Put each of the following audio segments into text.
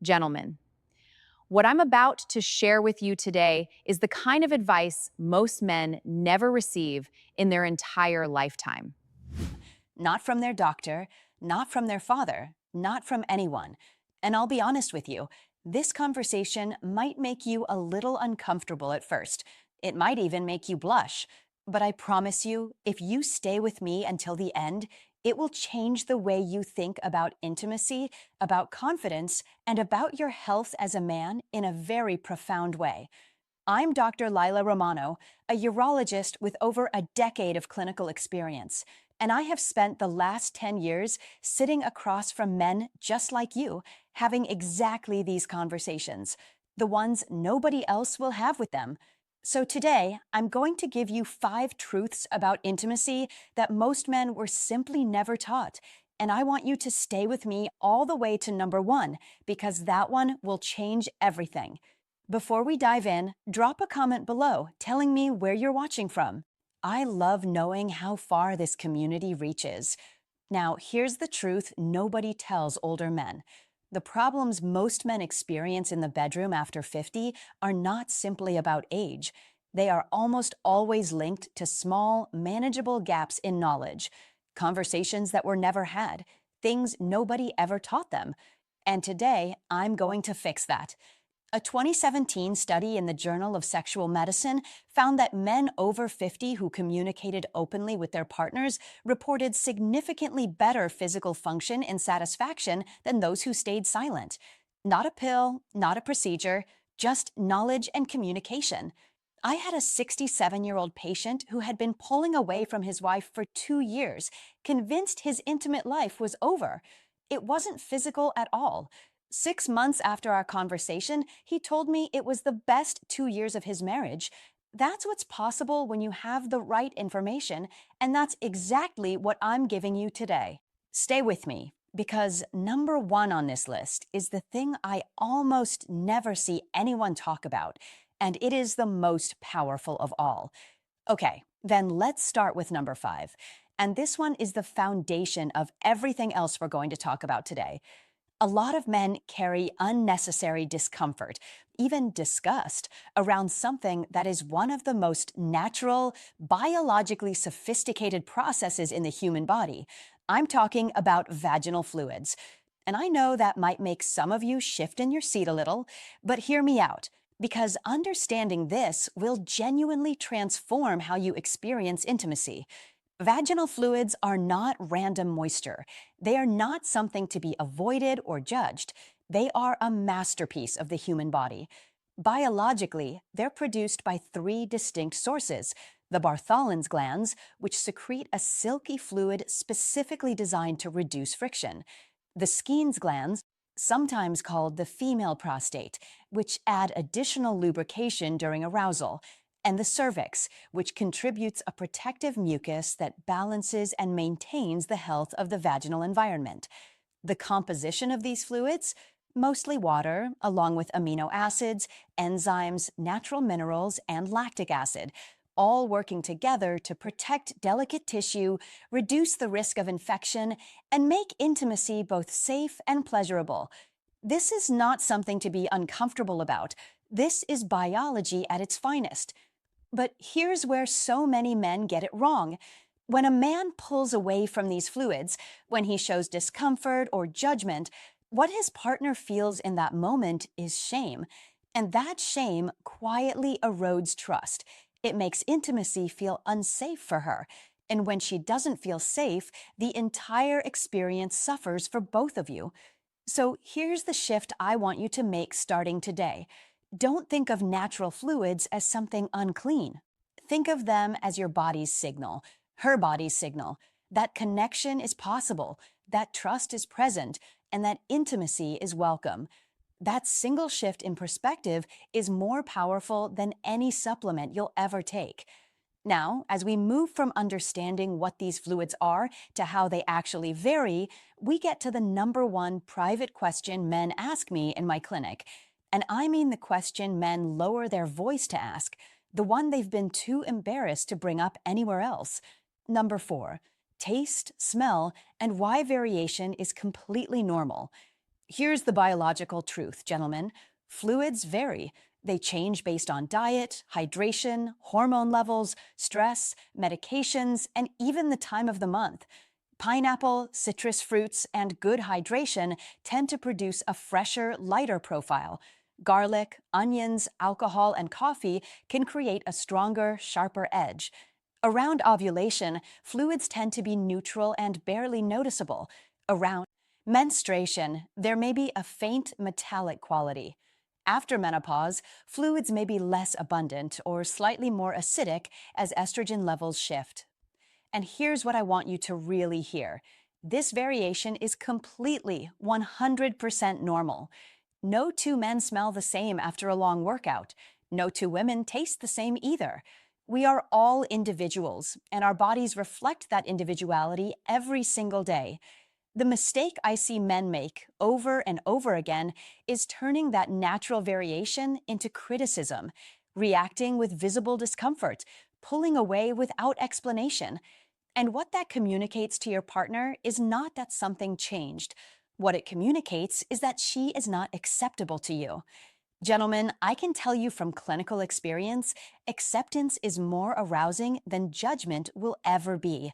Gentlemen, what I'm about to share with you today is the kind of advice most men never receive in their entire lifetime. Not from their doctor, not from their father, not from anyone. And I'll be honest with you, this conversation might make you a little uncomfortable at first. It might even make you blush. But I promise you, if you stay with me until the end, it will change the way you think about intimacy, about confidence, and about your health as a man in a very profound way. I'm Dr. Lila Romano, a urologist with over a decade of clinical experience, and I have spent the last 10 years sitting across from men just like you, having exactly these conversations, the ones nobody else will have with them. So today, I'm going to give you 5 truths about intimacy that most men were simply never taught. And I want you to stay with me all the way to number 1, because that one will change everything. Before we dive in, drop a comment below telling me where you're watching from. I love knowing how far this community reaches. Now, here's the truth nobody tells older men. The problems most men experience in the bedroom after 50 are not simply about age. They are almost always linked to small, manageable gaps in knowledge, conversations that were never had, things nobody ever taught them. And today, I'm going to fix that. A 2017 study in the Journal of Sexual Medicine found that men over 50 who communicated openly with their partners reported significantly better physical function and satisfaction than those who stayed silent. Not a pill, not a procedure, just knowledge and communication. I had a 67-year-old patient who had been pulling away from his wife for 2 years, convinced his intimate life was over. It wasn't physical at all. 6 months after our conversation, he told me it was the best 2 years of his marriage. That's what's possible when you have the right information, and that's exactly what I'm giving you today. Stay with me, because number 1 on this list is the thing I almost never see anyone talk about, and it is the most powerful of all. Okay, then let's start with number 5. And this one is the foundation of everything else we're going to talk about today. A lot of men carry unnecessary discomfort, even disgust, around something that is one of the most natural, biologically sophisticated processes in the human body. I'm talking about vaginal fluids. And I know that might make some of you shift in your seat a little, but hear me out, because understanding this will genuinely transform how you experience intimacy. Vaginal fluids are not random moisture. They are not something to be avoided or judged. They are a masterpiece of the human body. Biologically, they're produced by 3 distinct sources: the Bartholin's glands, which secrete a silky fluid specifically designed to reduce friction; the Skene's glands, sometimes called the female prostate, which add additional lubrication during arousal; and the cervix, which contributes a protective mucus that balances and maintains the health of the vaginal environment. The composition of these fluids? Mostly water, along with amino acids, enzymes, natural minerals, and lactic acid, all working together to protect delicate tissue, reduce the risk of infection, and make intimacy both safe and pleasurable. This is not something to be uncomfortable about. This is biology at its finest. But here's where so many men get it wrong. When a man pulls away from these fluids, when he shows discomfort or judgment, what his partner feels in that moment is shame. And that shame quietly erodes trust. It makes intimacy feel unsafe for her. And when she doesn't feel safe, the entire experience suffers for both of you. So here's the shift I want you to make starting today. Don't think of natural fluids as something unclean. Think of them as your body's signal, her body's signal. That connection is possible, that trust is present, and that intimacy is welcome. That single shift in perspective is more powerful than any supplement you'll ever take. Now, as we move from understanding what these fluids are to how they actually vary, we get to the number 1 private question men ask me in my clinic. And I mean the question men lower their voice to ask, the one they've been too embarrassed to bring up anywhere else. Number 4, taste, smell, and why variation is completely normal. Here's the biological truth, gentlemen. Fluids vary. They change based on diet, hydration, hormone levels, stress, medications, and even the time of the month. Pineapple, citrus fruits, and good hydration tend to produce a fresher, lighter profile. Garlic, onions, alcohol, and coffee can create a stronger, sharper edge. Around ovulation, fluids tend to be neutral and barely noticeable. Around menstruation, there may be a faint metallic quality. After menopause, fluids may be less abundant or slightly more acidic as estrogen levels shift. And here's what I want you to really hear. This variation is completely 100% normal. No two men smell the same after a long workout. No two women taste the same either. We are all individuals, and our bodies reflect that individuality every single day. The mistake I see men make over and over again is turning that natural variation into criticism, reacting with visible discomfort, pulling away without explanation. And what that communicates to your partner is not that something changed. What it communicates is that she is not acceptable to you. Gentlemen, I can tell you from clinical experience, acceptance is more arousing than judgment will ever be.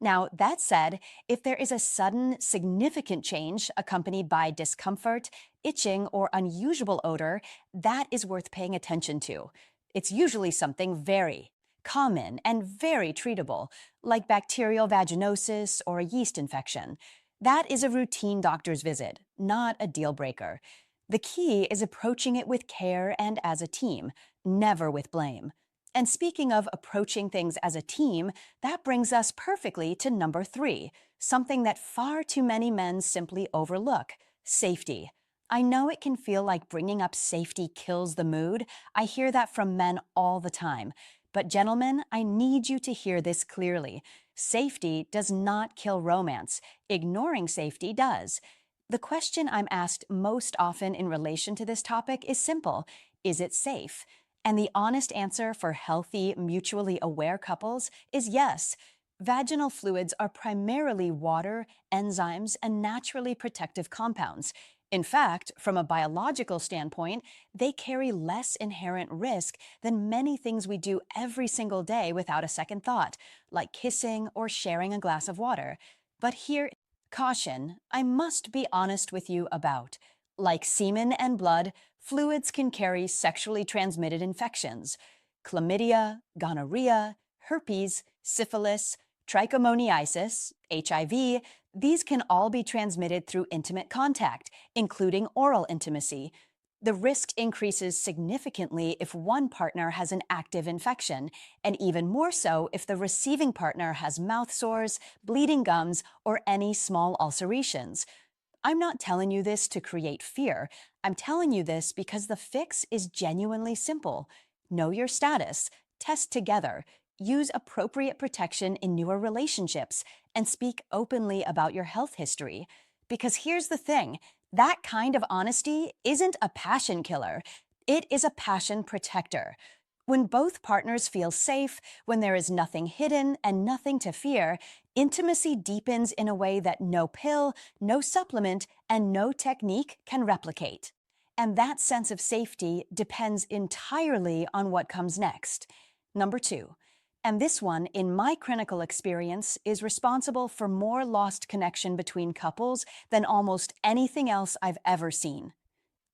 Now, that said, if there is a sudden, significant change accompanied by discomfort, itching, or unusual odor, that is worth paying attention to. It's usually something very common and very treatable, like bacterial vaginosis or a yeast infection. That is a routine doctor's visit, not a deal breaker. The key is approaching it with care and as a team, never with blame. And speaking of approaching things as a team, that brings us perfectly to number 3, something that far too many men simply overlook: safety. I know it can feel like bringing up safety kills the mood. I hear that from men all the time. But gentlemen, I need you to hear this clearly. Safety does not kill romance. Ignoring safety does. The question I'm asked most often in relation to this topic is simple: is it safe? And the honest answer for healthy, mutually aware couples is yes. Vaginal fluids are primarily water, enzymes, and naturally protective compounds. In fact, from a biological standpoint, they carry less inherent risk than many things we do every single day without a second thought, like kissing or sharing a glass of water. But here, caution, I must be honest with you about. Like semen and blood, fluids can carry sexually transmitted infections. Chlamydia, gonorrhea, herpes, syphilis, trichomoniasis, HIV, these can all be transmitted through intimate contact, including oral intimacy. The risk increases significantly if one partner has an active infection, and even more so if the receiving partner has mouth sores, bleeding gums, or any small ulcerations. I'm not telling you this to create fear. I'm telling you this because the fix is genuinely simple. Know your status, test together, use appropriate protection in newer relationships, and speak openly about your health history. Because here's the thing: that kind of honesty isn't a passion killer, it is a passion protector. When both partners feel safe, when there is nothing hidden and nothing to fear, intimacy deepens in a way that no pill, no supplement, and no technique can replicate. And that sense of safety depends entirely on what comes next. Number 2, and this one, in my clinical experience, is responsible for more lost connection between couples than almost anything else I've ever seen: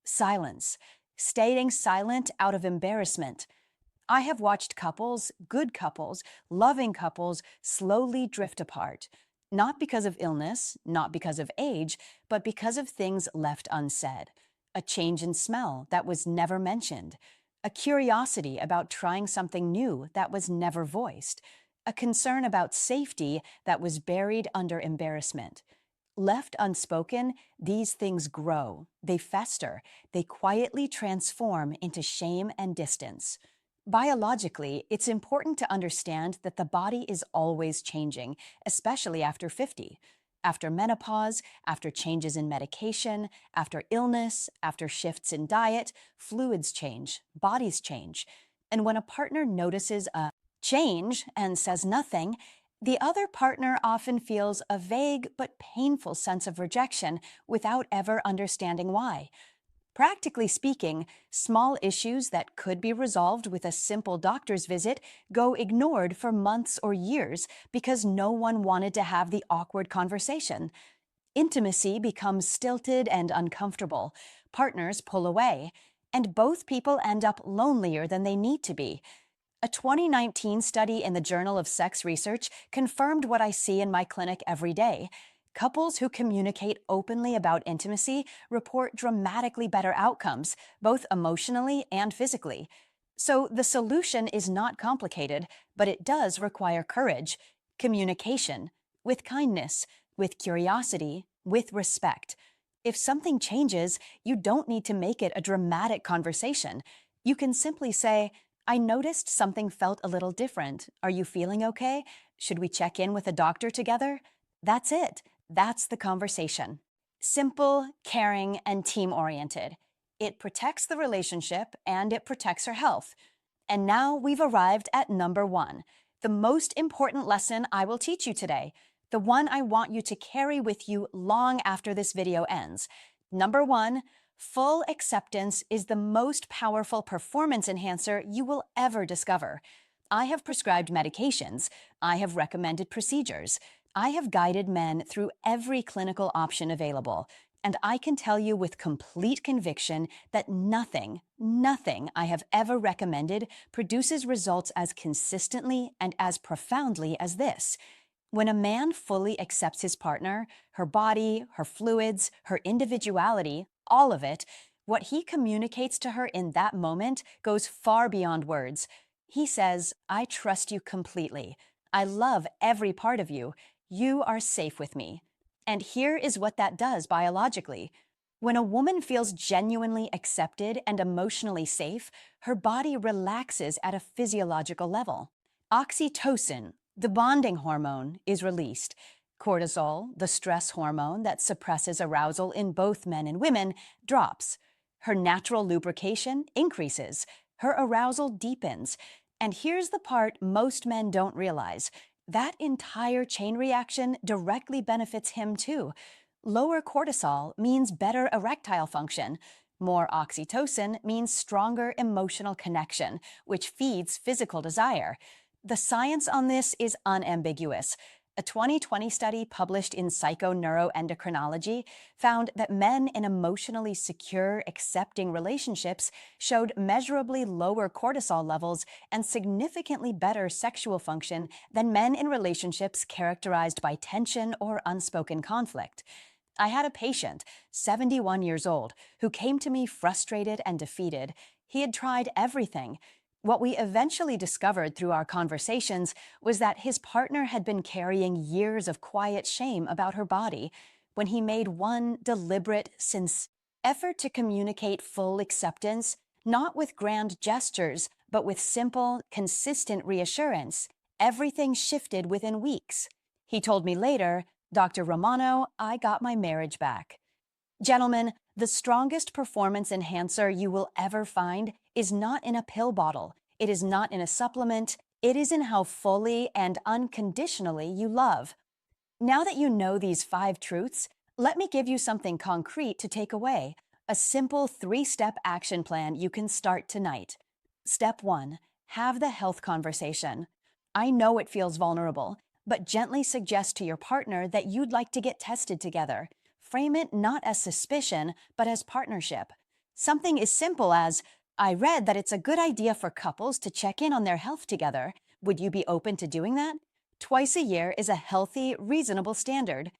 silence. Staying silent out of embarrassment. I have watched couples, good couples, loving couples, slowly drift apart. Not because of illness, not because of age, but because of things left unsaid. A change in smell that was never mentioned. A curiosity about trying something new that was never voiced. A concern about safety that was buried under embarrassment. Left unspoken, these things grow, they fester, they quietly transform into shame and distance. Biologically, it's important to understand that the body is always changing, especially after 50. After menopause, after changes in medication, after illness, after shifts in diet, fluids change, bodies change. And when a partner notices a change and says nothing, The other partner often feels a vague but painful sense of rejection without ever understanding why. Practically speaking, small issues that could be resolved with a simple doctor's visit go ignored for months or years because no one wanted to have the awkward conversation. Intimacy becomes stilted and uncomfortable. Partners pull away, and both people end up lonelier than they need to be. A 2019 study in the Journal of Sex Research confirmed what I see in my clinic every day. Couples who communicate openly about intimacy report dramatically better outcomes, both emotionally and physically. So the solution is not complicated, but it does require courage, communication, with kindness, with curiosity, with respect. If something changes, you don't need to make it a dramatic conversation. You can simply say, I noticed something felt a little different. Are you feeling okay? Should we check in with a doctor together? That's it. That's the conversation. Simple, caring, and team oriented. It protects the relationship and it protects her health. And now we've arrived at number one, the most important lesson I will teach you today, the one I want you to carry with you long after this video ends. Number one, full acceptance is the most powerful performance enhancer you will ever discover. I have prescribed medications. I have recommended procedures. I have guided men through every clinical option available. And I can tell you with complete conviction that nothing I have ever recommended produces results as consistently and as profoundly as this. When a man fully accepts his partner, her body, her fluids, her individuality, all of it, what he communicates to her in that moment goes far beyond words. He says, I trust you completely. I love every part of you. You are safe with me. And here is what that does biologically. When a woman feels genuinely accepted and emotionally safe, her body relaxes at a physiological level. Oxytocin, the bonding hormone, is released. Cortisol, the stress hormone that suppresses arousal in both men and women, drops. Her natural lubrication increases. Her arousal deepens. And here's the part most men don't realize. That entire chain reaction directly benefits him too. Lower cortisol means better erectile function. More oxytocin means stronger emotional connection, which feeds physical desire. The science on this is unambiguous. A 2020 study published in Psychoneuroendocrinology found that men in emotionally secure, accepting relationships showed measurably lower cortisol levels and significantly better sexual function than men in relationships characterized by tension or unspoken conflict. I had a patient, 71 years old, who came to me frustrated and defeated. He had tried everything. What we eventually discovered through our conversations was that his partner had been carrying years of quiet shame about her body. When he made one deliberate, sincere effort to communicate full acceptance, not with grand gestures, but with simple, consistent reassurance, everything shifted within weeks. He told me later, Dr. Romano, I got my marriage back. Gentlemen, the strongest performance enhancer you will ever find is not in a pill bottle. It is not in a supplement. It is in how fully and unconditionally you love. Now that you know these 5 truths, let me give you something concrete to take away. A simple 3-step action plan you can start tonight. Step 1. Have the health conversation. I know it feels vulnerable, but gently suggest to your partner that you'd like to get tested together. Frame it not as suspicion, but as partnership. Something as simple as, I read that it's a good idea for couples to check in on their health together. Would you be open to doing that? Twice a year is a healthy, reasonable standard.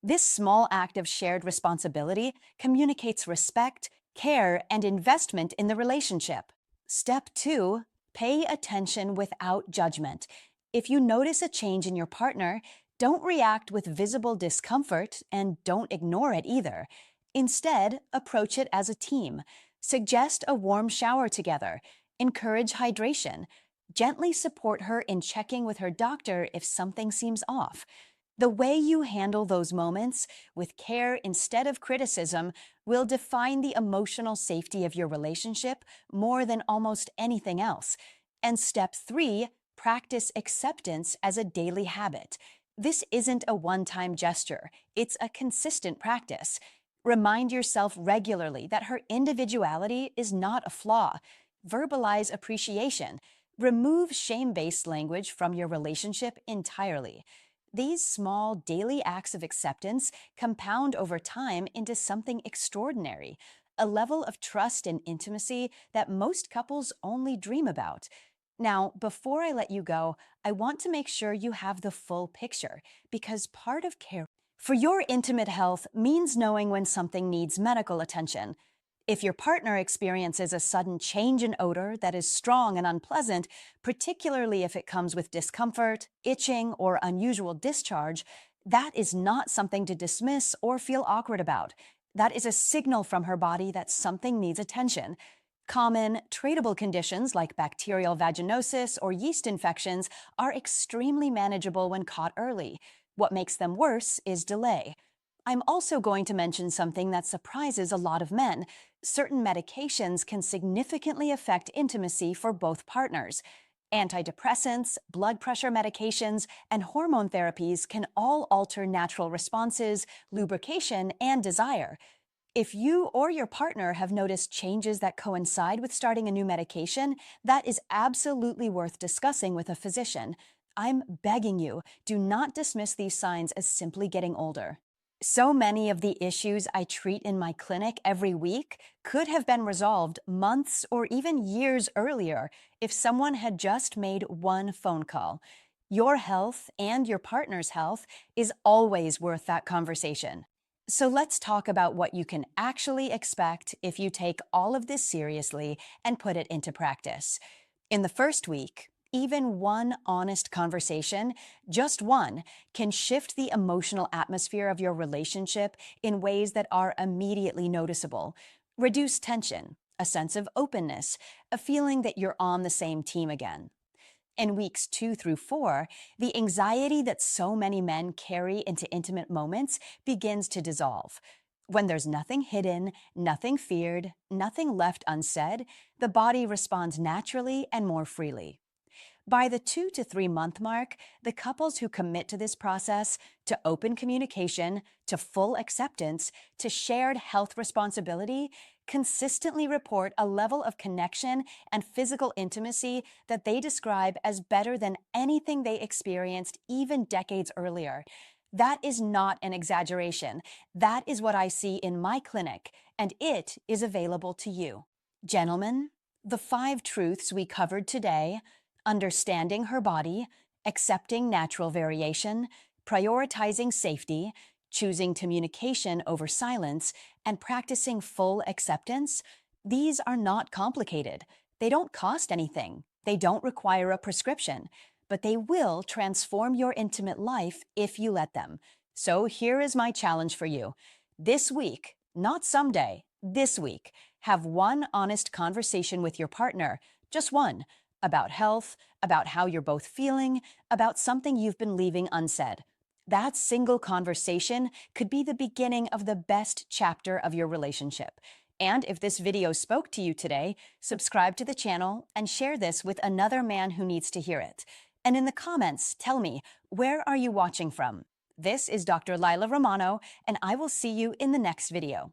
This small act of shared responsibility communicates respect, care, and investment in the relationship. Step 2. Pay attention without judgment. If you notice a change in your partner, don't react with visible discomfort and don't ignore it either. Instead, approach it as a team. Suggest a warm shower together. Encourage hydration. Gently support her in checking with her doctor if something seems off. The way you handle those moments, with care instead of criticism, will define the emotional safety of your relationship more than almost anything else. And step 3, practice acceptance as a daily habit. This isn't a one-time gesture, it's a consistent practice. Remind yourself regularly that her individuality is not a flaw. Verbalize appreciation. Remove shame-based language from your relationship entirely. These small daily acts of acceptance compound over time into something extraordinary, a level of trust and intimacy that most couples only dream about. Now, before I let you go, I want to make sure you have the full picture, because part of care for your intimate health means knowing when something needs medical attention. If your partner experiences a sudden change in odor that is strong and unpleasant, particularly if it comes with discomfort, itching, or unusual discharge, that is not something to dismiss or feel awkward about. That is a signal from her body that something needs attention. Common, treatable conditions like bacterial vaginosis or yeast infections are extremely manageable when caught early. What makes them worse is delay. I'm also going to mention something that surprises a lot of men. Certain medications can significantly affect intimacy for both partners. Antidepressants, blood pressure medications, and hormone therapies can all alter natural responses, lubrication, and desire. If you or your partner have noticed changes that coincide with starting a new medication, that is absolutely worth discussing with a physician. I'm begging you, do not dismiss these signs as simply getting older. So many of the issues I treat in my clinic every week could have been resolved months or even years earlier if someone had just made one phone call. Your health and your partner's health is always worth that conversation. So let's talk about what you can actually expect if you take all of this seriously and put it into practice. In the first week, even one honest conversation, just one, can shift the emotional atmosphere of your relationship in ways that are immediately noticeable. Reduce tension, a sense of openness, a feeling that you're on the same team again. In weeks 2 through 4, the anxiety that so many men carry into intimate moments begins to dissolve. When there's nothing hidden, nothing feared, nothing left unsaid, the body responds naturally and more freely. By the 2 to 3 month mark, the couples who commit to this process, to open communication, to full acceptance, to shared health responsibility, consistently report a level of connection and physical intimacy that they describe as better than anything they experienced even decades earlier. That is not an exaggeration. That is what I see in my clinic, and it is available to you. Gentlemen, the 5 truths we covered today: understanding her body, accepting natural variation, prioritizing safety, choosing communication over silence, and practicing full acceptance, these are not complicated. They don't cost anything. They don't require a prescription, but they will transform your intimate life if you let them. So here is my challenge for you. This week, not someday, this week, have one honest conversation with your partner, just one, about health, about how you're both feeling, about something you've been leaving unsaid. That single conversation could be the beginning of the best chapter of your relationship. And if this video spoke to you today, subscribe to the channel and share this with another man who needs to hear it. And in the comments, tell me, where are you watching from? This is Dr. Lila Romano, and I will see you in the next video.